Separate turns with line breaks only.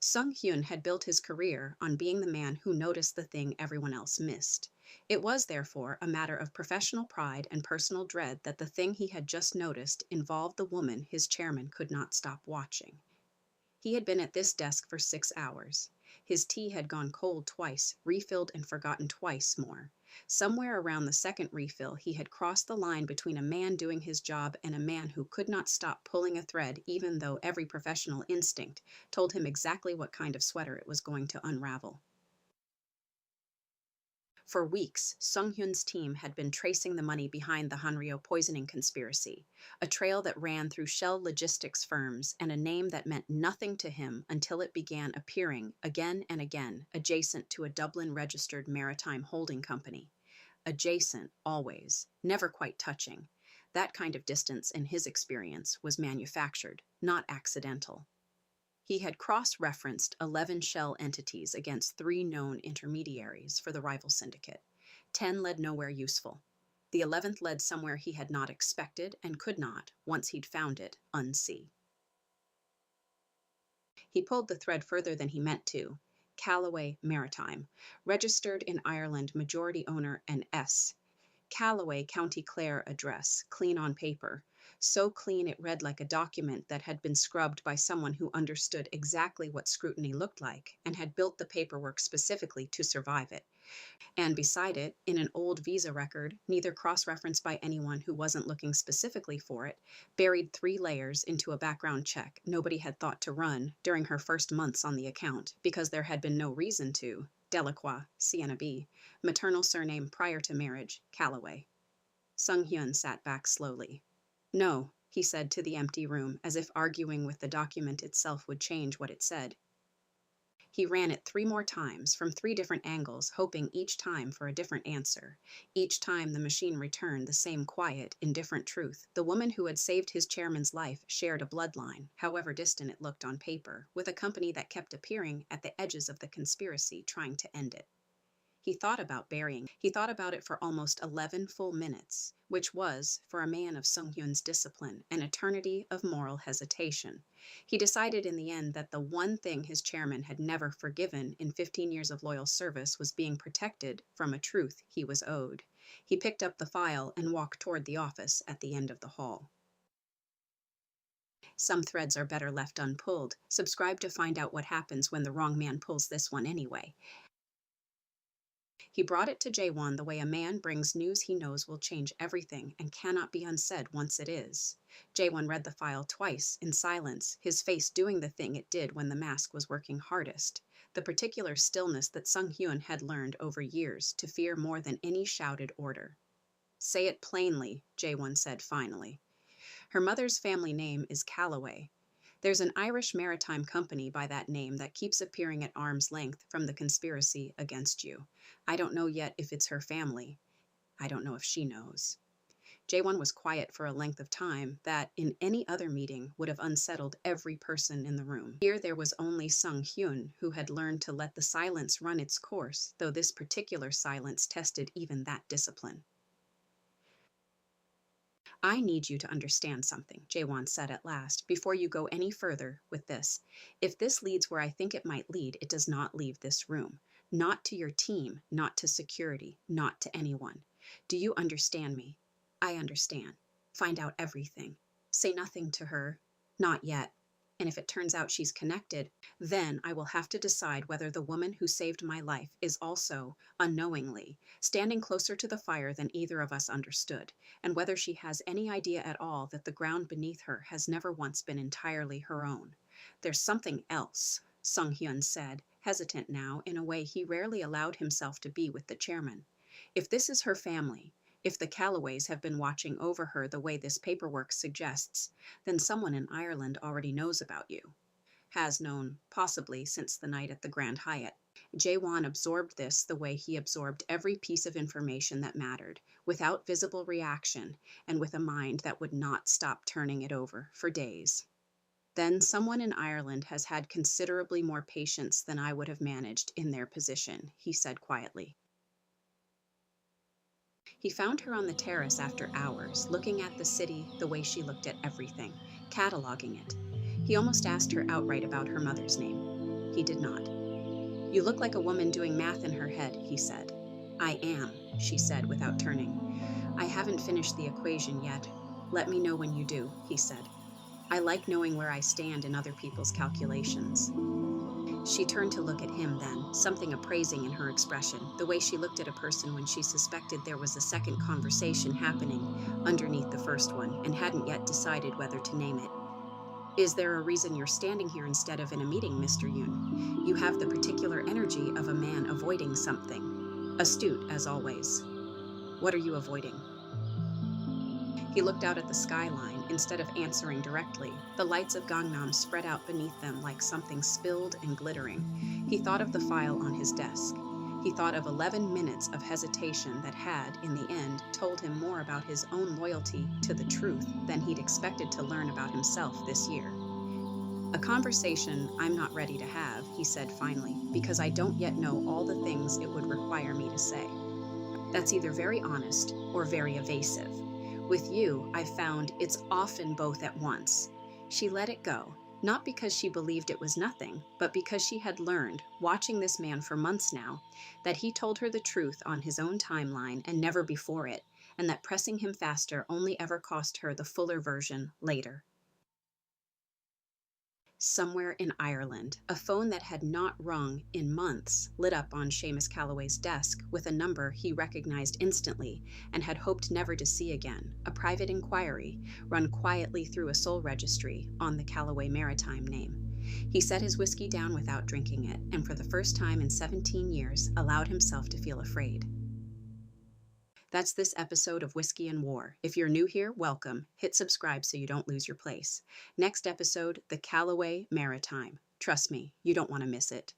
Sung-Hyun had built his career on being the man who noticed the thing everyone else missed. It was, therefore, a matter of professional pride and personal dread that the thing he had just noticed involved the woman his chairman could not stop watching. He had been at this desk for 6 hours. His tea had gone cold twice, refilled and forgotten twice more. Somewhere around the second refill, he had crossed the line between a man doing his job and a man who could not stop pulling a thread even though every professional instinct told him exactly what kind of sweater it was going to unravel. For weeks, Sung-Hyun's team had been tracing the money behind the Hanryo poisoning conspiracy, a trail that ran through shell logistics firms and a name that meant nothing to him until it began appearing again and again adjacent to a Dublin-registered maritime holding company. Adjacent, always, never quite touching. That kind of distance, in his experience, was manufactured, not accidental. He had cross-referenced 11 shell entities against 3 known intermediaries for the rival syndicate. 10 led nowhere useful. The 11th led somewhere he had not expected and could not, once he'd found it, unsee. He pulled the thread further than he meant to. Calloway Maritime, registered in Ireland, majority owner and S. Calloway, County Clare address, clean on paper. So clean it read like a document that had been scrubbed by someone who understood exactly what scrutiny looked like and had built the paperwork specifically to survive it. And beside it, in an old visa record, neither cross-referenced by anyone who wasn't looking specifically for it, buried 3 layers into a background check nobody had thought to run during her first months on the account because there had been no reason to. Delacroix, Sienna B. Maternal surname prior to marriage, Calloway. Sung-Hyun sat back slowly. No, he said to the empty room, as if arguing with the document itself would change what it said. He ran it 3 more times, from 3 different angles, hoping each time for a different answer. Each time the machine returned the same quiet, indifferent truth. The woman who had saved his chairman's life shared a bloodline, however distant it looked on paper, with a company that kept appearing at the edges of the conspiracy, trying to end it. He thought about burying. He thought about it for almost 11 full minutes, which was, for a man of Sung-Hyun's discipline, an eternity of moral hesitation. He decided in the end that the one thing his chairman had never forgiven in 15 years of loyal service was being protected from a truth he was owed. He picked up the file and walked toward the office at the end of the hall. Some threads are better left unpulled. Subscribe to find out what happens when the wrong man pulls this one anyway. He brought it to Jae-won the way a man brings news he knows will change everything and cannot be unsaid once it is. Jae-won read the file twice, in silence, his face doing the thing it did when the mask was working hardest, the particular stillness that Sung-Hyun had learned over years to fear more than any shouted order. Say it plainly, Jae-won said finally. Her mother's family name is Calloway. There's an Irish maritime company by that name that keeps appearing at arm's length from the conspiracy against you. I don't know yet if it's her family. I don't know if she knows. Jae-won was quiet for a length of time that, in any other meeting, would have unsettled every person in the room. Here there was only Sung-Hyun, who had learned to let the silence run its course, though this particular silence tested even that discipline. I need you to understand something, Jae-won said at last, before you go any further with this. If this leads where I think it might lead, it does not leave this room. Not to your team, not to security, not to anyone. Do you understand me? I understand. Find out everything. Say nothing to her. Not yet. And if it turns out she's connected, then I will have to decide whether the woman who saved my life is also, unknowingly, standing closer to the fire than either of us understood, and whether she has any idea at all that the ground beneath her has never once been entirely her own. There's something else, Sung-Hyun said, hesitant now in a way he rarely allowed himself to be with the chairman. If this is her family, if the Calloways have been watching over her the way this paperwork suggests, then someone in Ireland already knows about you. Has known, possibly, since the night at the Grand Hyatt. Jae-won absorbed this the way he absorbed every piece of information that mattered, without visible reaction, and with a mind that would not stop turning it over for days. Then someone in Ireland has had considerably more patience than I would have managed in their position, he said quietly. He found her on the terrace after hours, looking at the city the way she looked at everything, cataloging it. He almost asked her outright about her mother's name. He did not. You look like a woman doing math in her head, he said. I am, she said without turning. I haven't finished the equation yet. Let me know when you do, he said. I like knowing where I stand in other people's calculations. She turned to look at him then, something appraising in her expression, the way she looked at a person when she suspected there was a second conversation happening underneath the first one and hadn't yet decided whether to name it. Is there a reason you're standing here instead of in a meeting, Mr. Yoon? You have the particular energy of a man avoiding something. Astute, as always. What are you avoiding? He looked out at the skyline instead of answering directly. The lights of Gangnam spread out beneath them like something spilled and glittering. He thought of the file on his desk. He thought of 11 minutes of hesitation that had, in the end, told him more about his own loyalty to the truth than he'd expected to learn about himself this year. A conversation I'm not ready to have, he said finally, because I don't yet know all the things it would require me to say. That's either very honest or very evasive. With you, I've found it's often both at once. She let it go, not because she believed it was nothing, but because she had learned, watching this man for months now, that he told her the truth on his own timeline and never before it, and that pressing him faster only ever cost her the fuller version later. Somewhere in Ireland, a phone that had not rung in months lit up on Seamus Calloway's desk with a number he recognized instantly and had hoped never to see again, a private inquiry run quietly through a Seoul registry on the Calloway Maritime name. He set his whiskey down without drinking it, and for the first time in 17 years allowed himself to feel afraid. That's this episode of Whiskey and War. If you're new here, welcome. Hit subscribe so you don't lose your place. Next episode, the Calloway Maritime. Trust me, you don't want to miss it.